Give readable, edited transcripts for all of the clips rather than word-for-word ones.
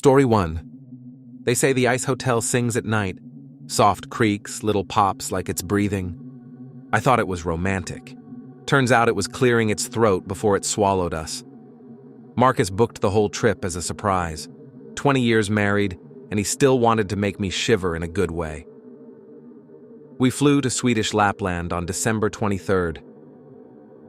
Story 1. They say the ice hotel sings at night. Soft creaks, little pops like it's breathing. I thought it was romantic. Turns out it was clearing its throat before it swallowed us. Marcus booked the whole trip as a surprise. 20 years married, and he still wanted to make me shiver in a good way. We flew to Swedish Lapland on December 23rd.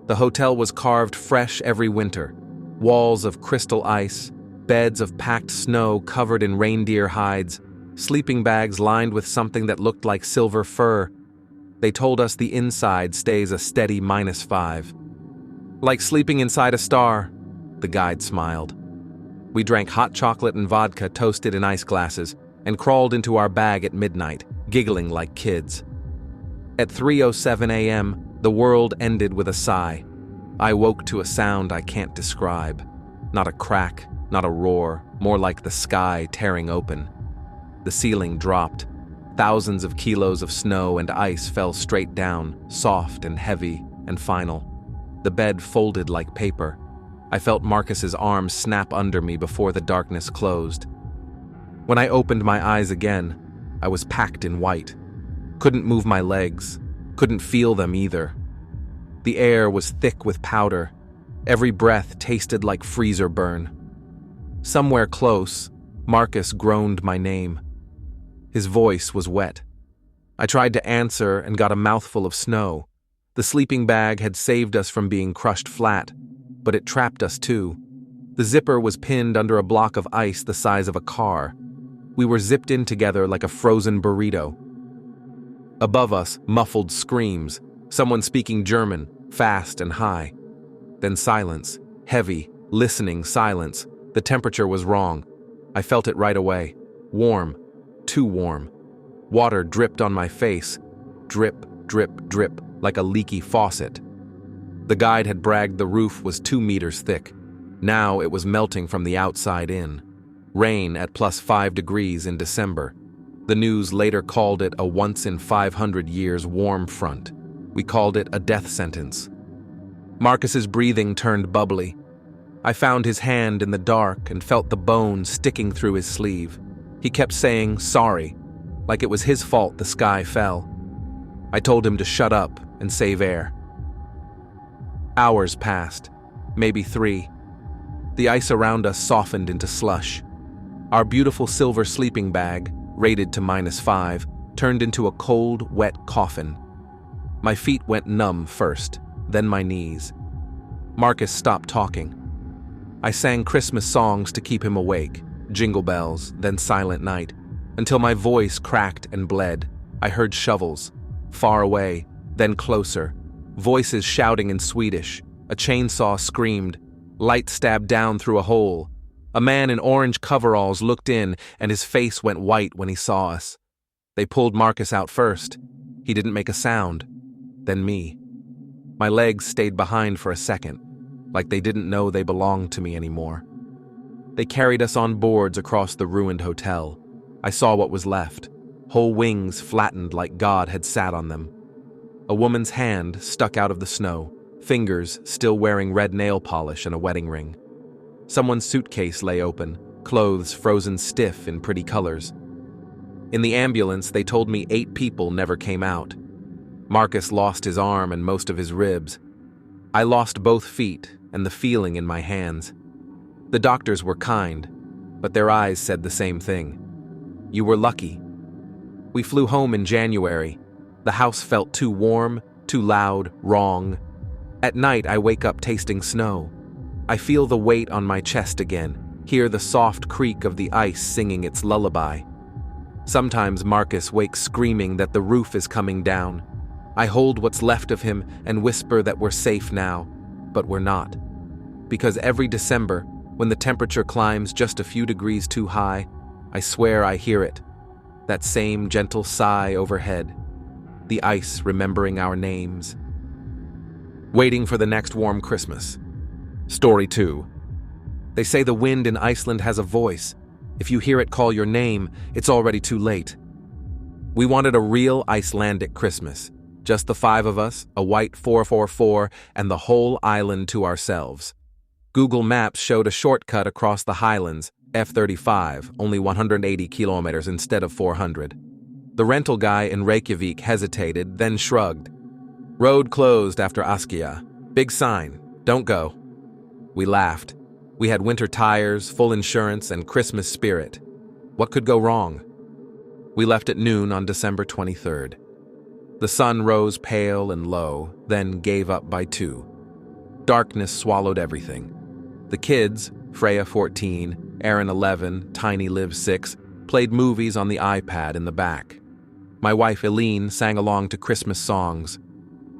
The hotel was carved fresh every winter. Walls of crystal ice, beds of packed snow covered in reindeer hides, sleeping bags lined with something that looked like silver fur. They told us the inside stays a steady -5. Like sleeping inside a star, the guide smiled. We drank hot chocolate and vodka toasted in ice glasses and crawled into our bag at midnight, giggling like kids. At 3:07 a.m., the world ended with a sigh. I woke to a sound I can't describe. Not a crack, not a roar, more like the sky tearing open. The ceiling dropped. Thousands of kilos of snow and ice fell straight down, soft and heavy and final. The bed folded like paper. I felt Marcus's arms snap under me before the darkness closed. When I opened my eyes again, I was packed in white. Couldn't move my legs, couldn't feel them either. The air was thick with powder. Every breath tasted like freezer burn. Somewhere close, Marcus groaned my name. His voice was wet. I tried to answer and got a mouthful of snow. The sleeping bag had saved us from being crushed flat, but it trapped us too. The zipper was pinned under a block of ice the size of a car. We were zipped in together like a frozen burrito. Above us, muffled screams, someone speaking German, fast and high. Then silence, heavy, listening silence. The temperature was wrong. I felt it right away. Warm, too warm. Water dripped on my face. Drip, drip, drip, like a leaky faucet. The guide had bragged the roof was 2 meters thick. Now it was melting from the outside in. Rain at +5 degrees in December. The news later called it a once-in-500 years warm front. We called it a death sentence. Marcus's breathing turned bubbly. I found his hand in the dark and felt the bone sticking through his sleeve. He kept saying sorry, like it was his fault the sky fell. I told him to shut up and save air. Hours passed, maybe 3. The ice around us softened into slush. Our beautiful silver sleeping bag, rated to -5, turned into a cold, wet coffin. My feet went numb first, then my knees. Marcus stopped talking. I sang Christmas songs to keep him awake, Jingle Bells, then Silent Night, until my voice cracked and bled. I heard shovels, far away, then closer, voices shouting in Swedish. A chainsaw screamed. Light stabbed down through a hole. A man in orange coveralls looked in, and his face went white when he saw us. They pulled Marcus out first. He didn't make a sound. Then me. My legs stayed behind for a second, like they didn't know they belonged to me anymore. They carried us on boards across the ruined hotel. I saw what was left, whole wings flattened like God had sat on them. A woman's hand stuck out of the snow, fingers still wearing red nail polish and a wedding ring. Someone's suitcase lay open, clothes frozen stiff in pretty colors. In the ambulance, they told me 8 people never came out. Marcus lost his arm and most of his ribs. I lost both feet and the feeling in my hands. The doctors were kind, but their eyes said the same thing. You were lucky. We flew home in January. The house felt too warm, too loud, wrong. At night, I wake up tasting snow. I feel the weight on my chest again, hear the soft creak of the ice singing its lullaby. Sometimes Marcus wakes screaming that the roof is coming down. I hold what's left of him and whisper that we're safe now, but we're not. Because every December, when the temperature climbs just a few degrees too high, I swear I hear it. That same gentle sigh overhead. The ice remembering our names. Waiting for the next warm Christmas. Story 2. They say the wind in Iceland has a voice. If you hear it call your name, it's already too late. We wanted a real Icelandic Christmas. Just the 5 of us, a white 444, and the whole island to ourselves. Google Maps showed a shortcut across the highlands, F-35, only 180 kilometers instead of 400. The rental guy in Reykjavik hesitated, then shrugged. Road closed after Askja. Big sign. Don't go. We laughed. We had winter tires, full insurance, and Christmas spirit. What could go wrong? We left at noon on December 23rd. The sun rose pale and low, then gave up by 2. Darkness swallowed everything. The kids, Freya 14, Aaron 11, Tiny Liv 6, played movies on the iPad in the back. My wife Eileen sang along to Christmas songs.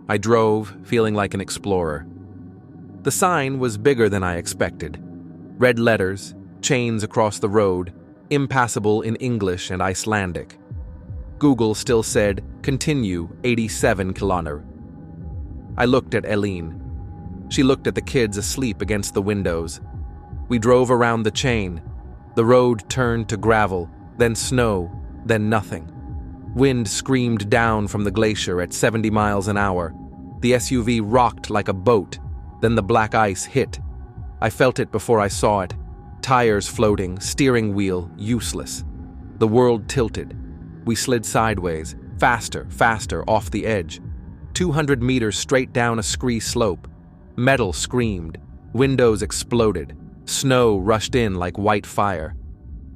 I drove, feeling like an explorer. The sign was bigger than I expected. Red letters, chains across the road, impassable in English and Icelandic. Google still said, continue 87 km. I looked at Eileen. She looked at the kids asleep against the windows. We drove around the chain. The road turned to gravel, then snow, then nothing. Wind screamed down from the glacier at 70 miles an hour. The SUV rocked like a boat. Then the black ice hit. I felt it before I saw it. Tires floating, steering wheel useless. The world tilted. We slid sideways, faster, off the edge. 200 meters straight down a scree slope. Metal screamed. Windows exploded. Snow rushed in like white fire.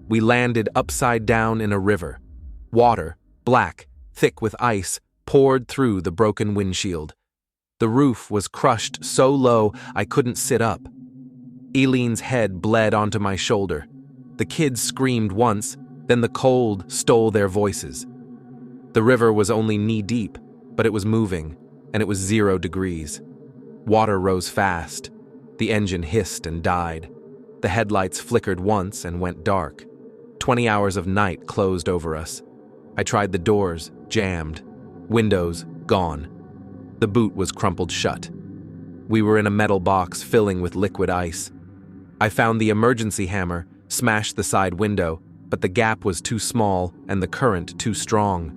We landed upside down in a river. Water, black, thick with ice, poured through the broken windshield. The roof was crushed so low I couldn't sit up. Eileen's head bled onto my shoulder. The kids screamed once, then the cold stole their voices. The river was only knee-deep, but it was moving, and it was 0 degrees. Water rose fast. The engine hissed and died. The headlights flickered once and went dark. 20 hours of night closed over us. I tried the doors, jammed. Windows, gone. The boot was crumpled shut. We were in a metal box filling with liquid ice. I found the emergency hammer, smashed the side window, but the gap was too small and the current too strong.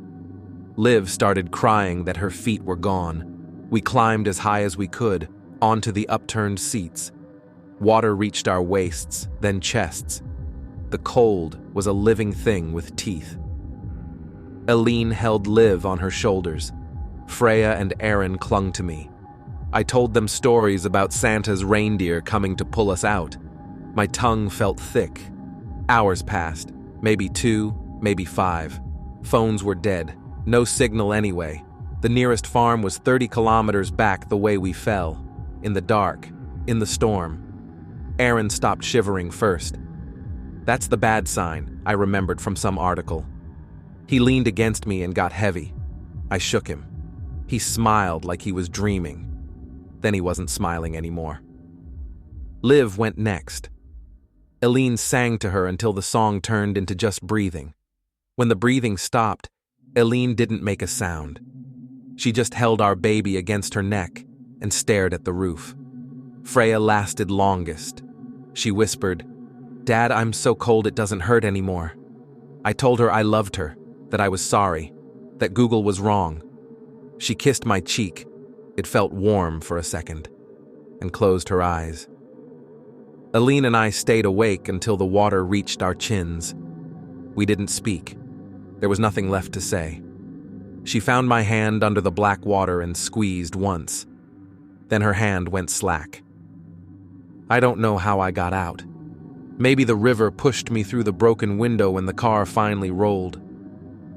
Liv started crying that her feet were gone. We climbed as high as we could, onto the upturned seats. Water reached our waists, then chests. The cold was a living thing with teeth. Eileen held Liv on her shoulders. Freya and Aaron clung to me. I told them stories about Santa's reindeer coming to pull us out. My tongue felt thick. Hours passed, maybe 2, maybe 5. Phones were dead, no signal anyway. The nearest farm was 30 kilometers back the way we fell. In the dark, in the storm. Aaron stopped shivering first. That's the bad sign, I remembered from some article. He leaned against me and got heavy. I shook him. He smiled like he was dreaming. Then he wasn't smiling anymore. Liv went next. Eileen sang to her until the song turned into just breathing. When the breathing stopped, Eileen didn't make a sound. She just held our baby against her neck and stared at the roof. Freya lasted longest. She whispered, "Dad, I'm so cold it doesn't hurt anymore." I told her I loved her, that I was sorry, that Google was wrong. She kissed my cheek. It felt warm for a second, and closed her eyes. Eileen and I stayed awake until the water reached our chins. We didn't speak. There was nothing left to say. She found my hand under the black water and squeezed once. Then her hand went slack. I don't know how I got out. Maybe the river pushed me through the broken window when the car finally rolled.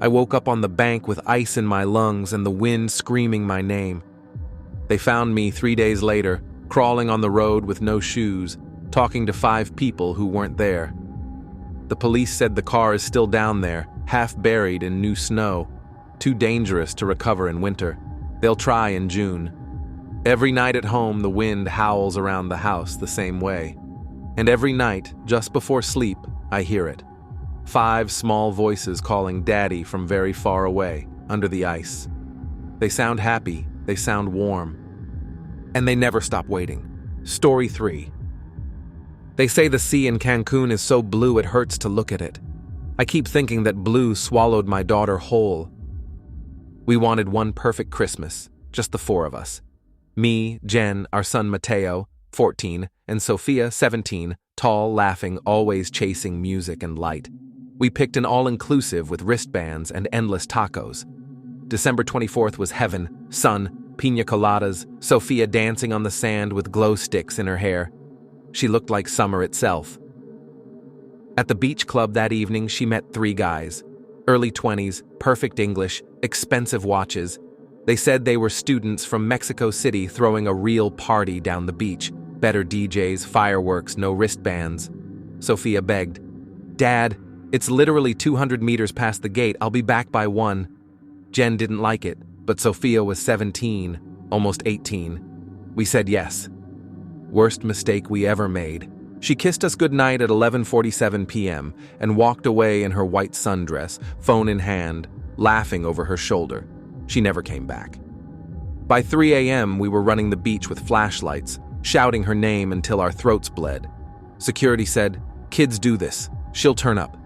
I woke up on the bank with ice in my lungs and the wind screaming my name. They found me 3 days later, crawling on the road with no shoes, talking to 5 people who weren't there. The police said the car is still down there, half buried in new snow, too dangerous to recover in winter. They'll try in June. Every night at home, the wind howls around the house the same way. And every night, just before sleep, I hear it. 5 small voices calling Daddy from very far away, under the ice. They sound happy, they sound warm. And they never stop waiting. Story 3. They say the sea in Cancun is so blue it hurts to look at it. I keep thinking that blue swallowed my daughter whole. We wanted one perfect Christmas, just the 4 of us. Me, Jen, our son Mateo, 14, and Sophia, 17, tall, laughing, always chasing music and light. We picked an all-inclusive with wristbands and endless tacos. December 24th was heaven, sun, piña coladas, Sophia dancing on the sand with glow sticks in her hair. She looked like summer itself. At the beach club that evening, she met 3 guys. Early 20s, perfect English, expensive watches. They said they were students from Mexico City throwing a real party down the beach. Better DJs, fireworks, no wristbands. Sophia begged, "Dad, it's literally 200 meters past the gate. I'll be back by 1. Jen didn't like it, but Sophia was 17, almost 18. We said yes. Worst mistake we ever made. She kissed us goodnight at 11:47 p.m. and walked away in her white sundress, phone in hand, laughing over her shoulder. She never came back. By 3 a.m., we were running the beach with flashlights, shouting her name until our throats bled. Security said, "Kids do this. She'll turn up."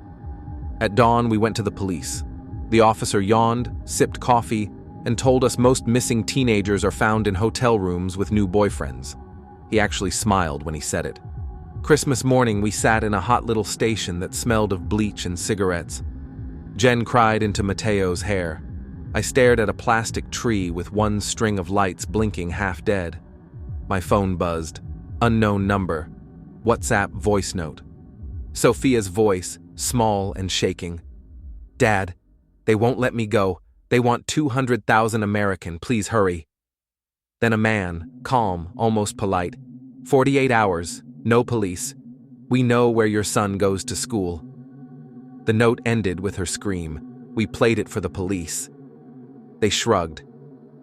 At dawn, we went to the police. The officer yawned, sipped coffee, and told us most missing teenagers are found in hotel rooms with new boyfriends. He actually smiled when he said it. Christmas morning, we sat in a hot little station that smelled of bleach and cigarettes. Jen cried into Mateo's hair. I stared at a plastic tree with one string of lights blinking half dead. My phone buzzed. Unknown number. WhatsApp voice note. Sophia's voice, small and shaking. "Dad, they won't let me go. They want 200,000 American. Please hurry." Then a man, calm, almost polite. 48 hours. No police. We know where your son goes to school. The note ended with her scream. We played it for the police. They shrugged.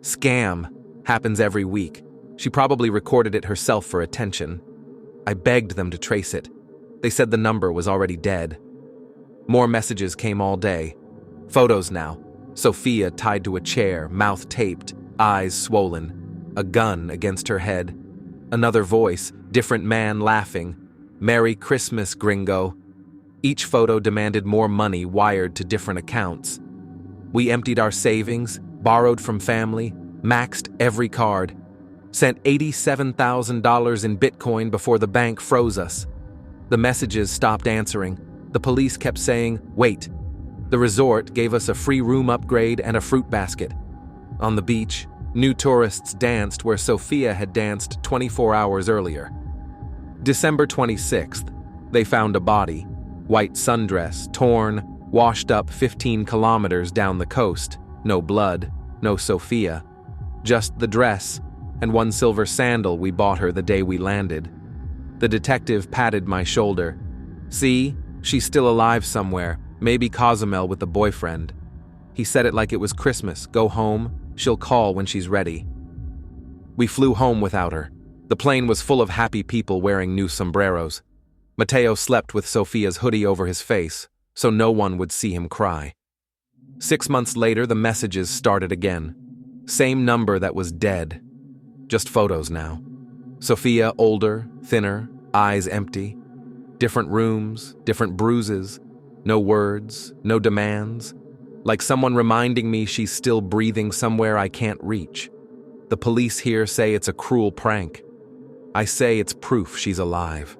Scam. Happens every week. She probably recorded it herself for attention. I begged them to trace it. They said the number was already dead. More messages came all day. Photos now. Sophia tied to a chair, mouth taped, eyes swollen. A gun against her head. Another voice, different man laughing. "Merry Christmas, gringo." Each photo demanded more money wired to different accounts. We emptied our savings, borrowed from family, maxed every card, sent $87,000 in Bitcoin before the bank froze us. The messages stopped answering. The police kept saying, "Wait." The resort gave us a free room upgrade and a fruit basket. On the beach, new tourists danced where Sophia had danced 24 hours earlier. December 26th, they found a body. White sundress, torn, washed up 15 kilometers down the coast. No blood, no Sophia. Just the dress and one silver sandal we bought her the day we landed. The detective patted my shoulder. "See, she's still alive somewhere, maybe Cozumel with a boyfriend." He said it like it was Christmas. "Go home, she'll call when she's ready." We flew home without her. The plane was full of happy people wearing new sombreros. Mateo slept with Sophia's hoodie over his face, so no one would see him cry. 6 months later, the messages started again. Same number that was dead. Just photos now. Sophia older, thinner, eyes empty. Different rooms, different bruises. No words, no demands. Like someone reminding me she's still breathing somewhere I can't reach. The police here say it's a cruel prank. I say it's proof she's alive.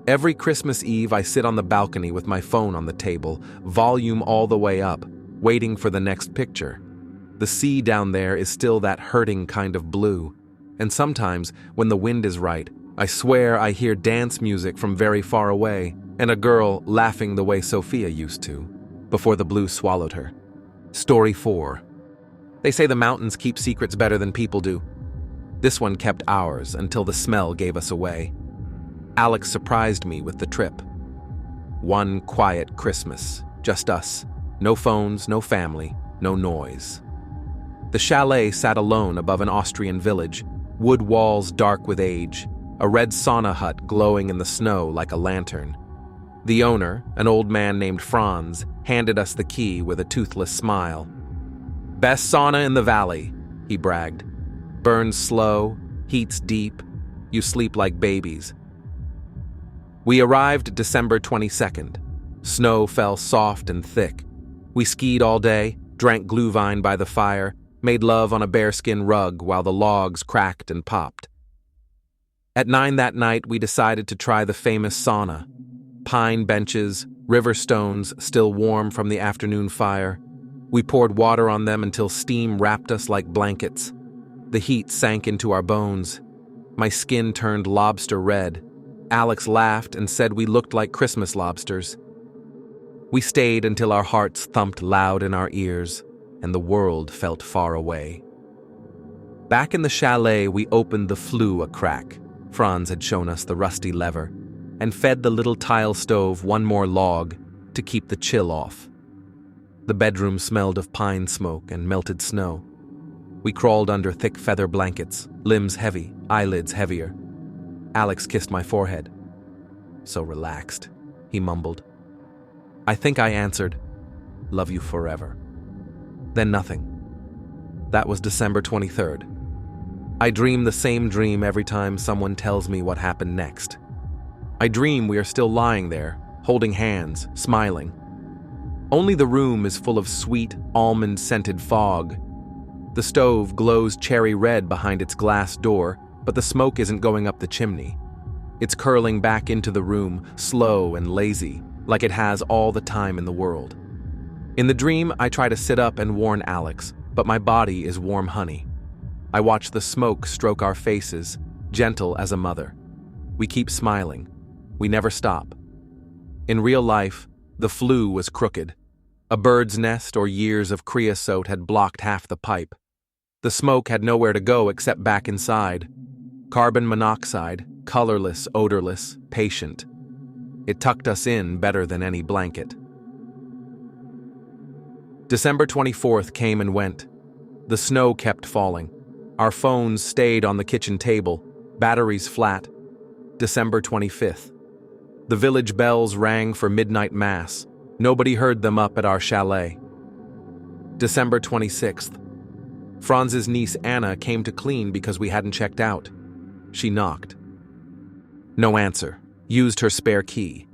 Every Christmas Eve, I sit on the balcony with my phone on the table, volume all the way up, waiting for the next picture. The sea down there is still that hurting kind of blue. And sometimes, when the wind is right, I swear I hear dance music from very far away, and a girl laughing the way Sophia used to, before the blue swallowed her. Story 4. They say the mountains keep secrets better than people do. This one kept ours until the smell gave us away. Alex surprised me with the trip. One quiet Christmas, just us. No phones, no family, no noise. The chalet sat alone above an Austrian village, wood walls dark with age, a red sauna hut glowing in the snow like a lantern. The owner, an old man named Franz, handed us the key with a toothless smile. "Best sauna in the valley," he bragged. "Burns slow, heats deep, you sleep like babies." We arrived December 22nd. Snow fell soft and thick. We skied all day, drank glühwein by the fire, made love on a bearskin rug while the logs cracked and popped. At 9 that night, we decided to try the famous sauna. Pine benches, river stones still warm from the afternoon fire. We poured water on them until steam wrapped us like blankets. The heat sank into our bones. My skin turned lobster red. Alex laughed and said we looked like Christmas lobsters. We stayed until our hearts thumped loud in our ears, and the world felt far away. Back in the chalet, we opened the flue a crack. Franz had shown us the rusty lever, and fed the little tile stove one more log to keep the chill off. The bedroom smelled of pine smoke and melted snow. We crawled under thick feather blankets, limbs heavy, eyelids heavier. Alex kissed my forehead. "So relaxed," he mumbled. I think I answered, "Love you forever." Then nothing. That was December 23rd. I dream the same dream every time someone tells me what happened next. I dream we are still lying there, holding hands, smiling. Only the room is full of sweet, almond-scented fog. The stove glows cherry red behind its glass door, but the smoke isn't going up the chimney. It's curling back into the room, slow and lazy, like it has all the time in the world. In the dream, I try to sit up and warn Alex, but my body is warm honey. I watch the smoke stroke our faces, gentle as a mother. We keep smiling. We never stop. In real life, the flue was crooked. A bird's nest or years of creosote had blocked half the pipe. The smoke had nowhere to go except back inside. Carbon monoxide, colorless, odorless, patient. It tucked us in better than any blanket. December 24th came and went. The snow kept falling. Our phones stayed on the kitchen table, batteries flat. December 25th. The village bells rang for midnight mass. Nobody heard them up at our chalet. December 26th. Franz's niece Anna came to clean because we hadn't checked out. She knocked. No answer. Used her spare key.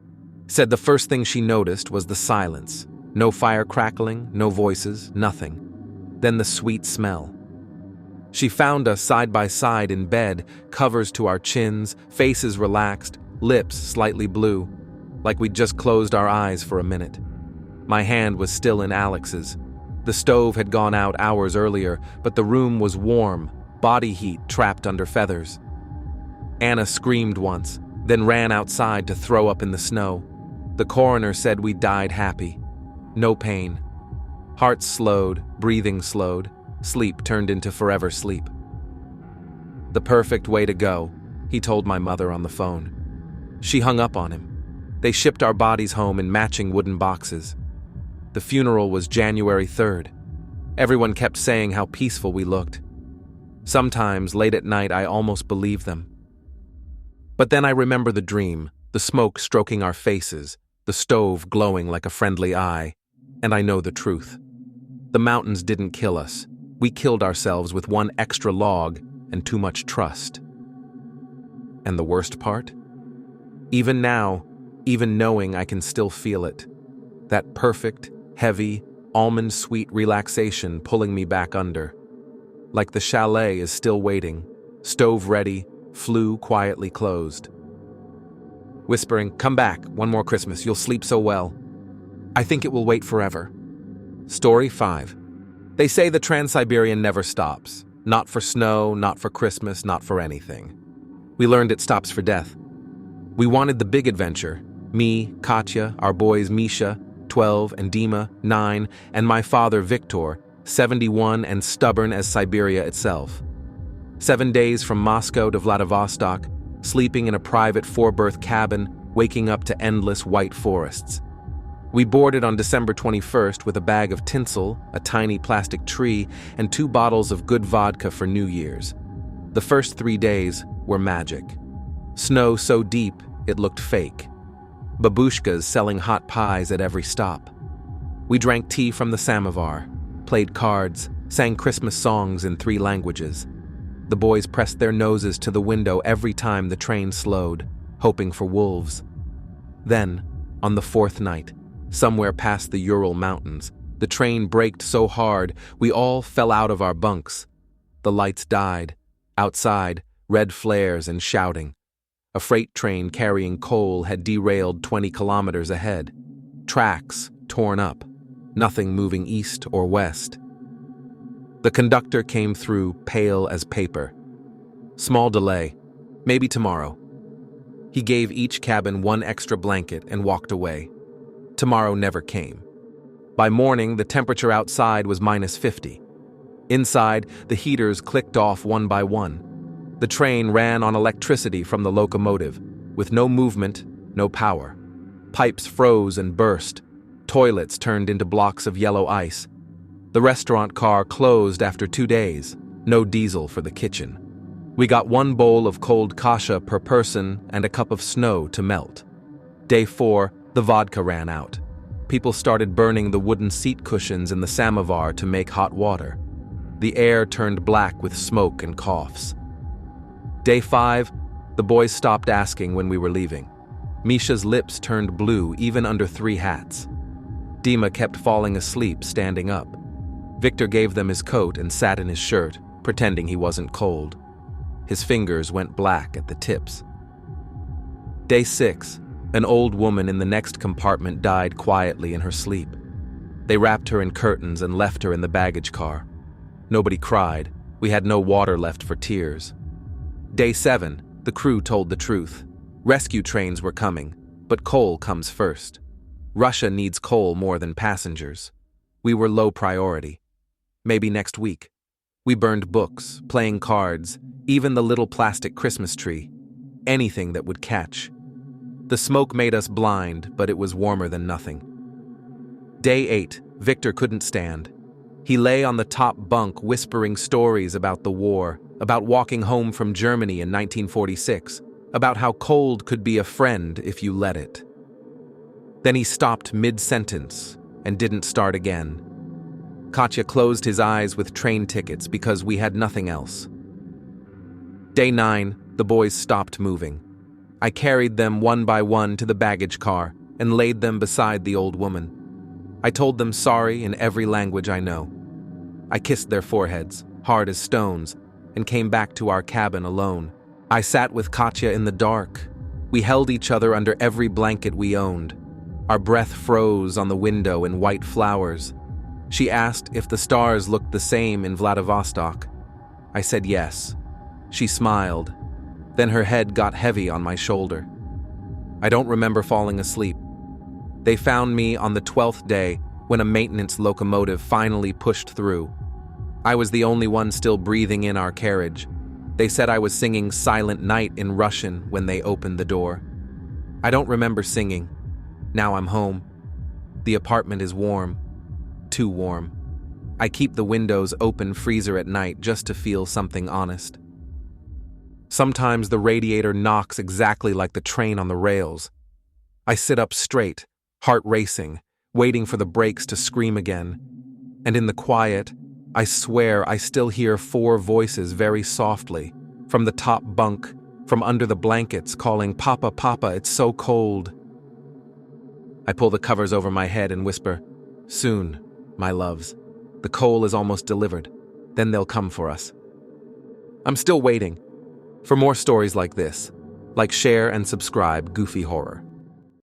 Said the first thing she noticed was the silence. No fire crackling, no voices, nothing. Then the sweet smell. She found us side by side in bed, covers to our chins, faces relaxed, lips slightly blue, like we'd just closed our eyes for a minute. My hand was still in Alex's. The stove had gone out hours earlier, but the room was warm, body heat trapped under feathers. Anna screamed once, then ran outside to throw up in the snow. The coroner said we died happy. No pain. Heart slowed, breathing slowed, sleep turned into forever sleep. The perfect way to go, he told my mother on the phone. She hung up on him. They shipped our bodies home in matching wooden boxes. The funeral was January 3rd. Everyone kept saying how peaceful we looked. Sometimes, late at night, I almost believed them. But then I remember the dream, the smoke stroking our faces, the stove glowing like a friendly eye, and I know the truth. The mountains didn't kill us. We killed ourselves with one extra log and too much trust. And the worst part? Even now, even knowing I can still feel it. That perfect, heavy, almond-sweet relaxation pulling me back under. Like the chalet is still waiting, stove ready, flue quietly closed. Whispering, "Come back, one more Christmas, you'll sleep so well." I think it will wait forever. Story 5. They say the Trans-Siberian never stops. Not for snow, not for Christmas, not for anything. We learned it stops for death. We wanted the big adventure. Me, Katya, our boys Misha, 12, and Dima, 9, and my father Viktor, 71 and stubborn as Siberia itself. 7 days from Moscow to Vladivostok, sleeping in a private 4-berth cabin, waking up to endless white forests. We boarded on December 21st with a bag of tinsel, a tiny plastic tree, and 2 bottles of good vodka for New Year's. The first 3 days were magic. Snow so deep, it looked fake. Babushkas selling hot pies at every stop. We drank tea from the samovar, played cards, sang Christmas songs in 3 languages. The boys pressed their noses to the window every time the train slowed, hoping for wolves. Then, on the 4th night, somewhere past the Ural Mountains, the train braked so hard we all fell out of our bunks. The lights died. Outside, red flares and shouting. A freight train carrying coal had derailed 20 kilometers ahead. Tracks torn up, nothing moving east or west. The conductor came through, pale as paper. Small delay, maybe tomorrow. He gave each cabin one extra blanket and walked away. Tomorrow never came. By morning, the temperature outside was -50. Inside, the heaters clicked off one by one. The train ran on electricity from the locomotive, with no movement, no power. Pipes froze and burst. Toilets turned into blocks of yellow ice. The restaurant car closed after 2 days. No diesel for the kitchen. We got one bowl of cold kasha per person and a cup of snow to melt. Day 4, the vodka ran out. People started burning the wooden seat cushions in the samovar to make hot water. The air turned black with smoke and coughs. Day 5, the boys stopped asking when we were leaving. Misha's lips turned blue even under 3 hats. Dima kept falling asleep standing up. Victor gave them his coat and sat in his shirt, pretending he wasn't cold. His fingers went black at the tips. Day 6, an old woman in the next compartment died quietly in her sleep. They wrapped her in curtains and left her in the baggage car. Nobody cried. We had no water left for tears. Day 7, the crew told the truth. Rescue trains were coming, but coal comes first. Russia needs coal more than passengers. We were low priority. Maybe next week. We burned books, playing cards, even the little plastic Christmas tree. Anything that would catch. The smoke made us blind, but it was warmer than nothing. Day 8, Victor couldn't stand. He lay on the top bunk whispering stories about the war, about walking home from Germany in 1946, about how cold could be a friend if you let it. Then he stopped mid-sentence and didn't start again. Katya closed his eyes with train tickets because we had nothing else. Day 9, the boys stopped moving. I carried them one by one to the baggage car and laid them beside the old woman. I told them sorry in every language I know. I kissed their foreheads, hard as stones, and came back to our cabin alone. I sat with Katya in the dark. We held each other under every blanket we owned. Our breath froze on the window in white flowers. She asked if the stars looked the same in Vladivostok. I said yes. She smiled. Then her head got heavy on my shoulder. I don't remember falling asleep. They found me on the 12th day when a maintenance locomotive finally pushed through. I was the only one still breathing in our carriage. They said I was singing Silent Night in Russian when they opened the door. I don't remember singing. Now I'm home. The apartment is warm. Too warm. I keep the windows open freezer at night just to feel something honest. Sometimes the radiator knocks exactly like the train on the rails. I sit up straight, heart racing, waiting for the brakes to scream again. And in the quiet, I swear I still hear 4 voices very softly, from the top bunk, from under the blankets, calling, "Papa, Papa, it's so cold." I pull the covers over my head and whisper, "Soon, my loves. The coal is almost delivered. Then they'll come for us." I'm still waiting. For more stories like this, share and subscribe Goofy Horror.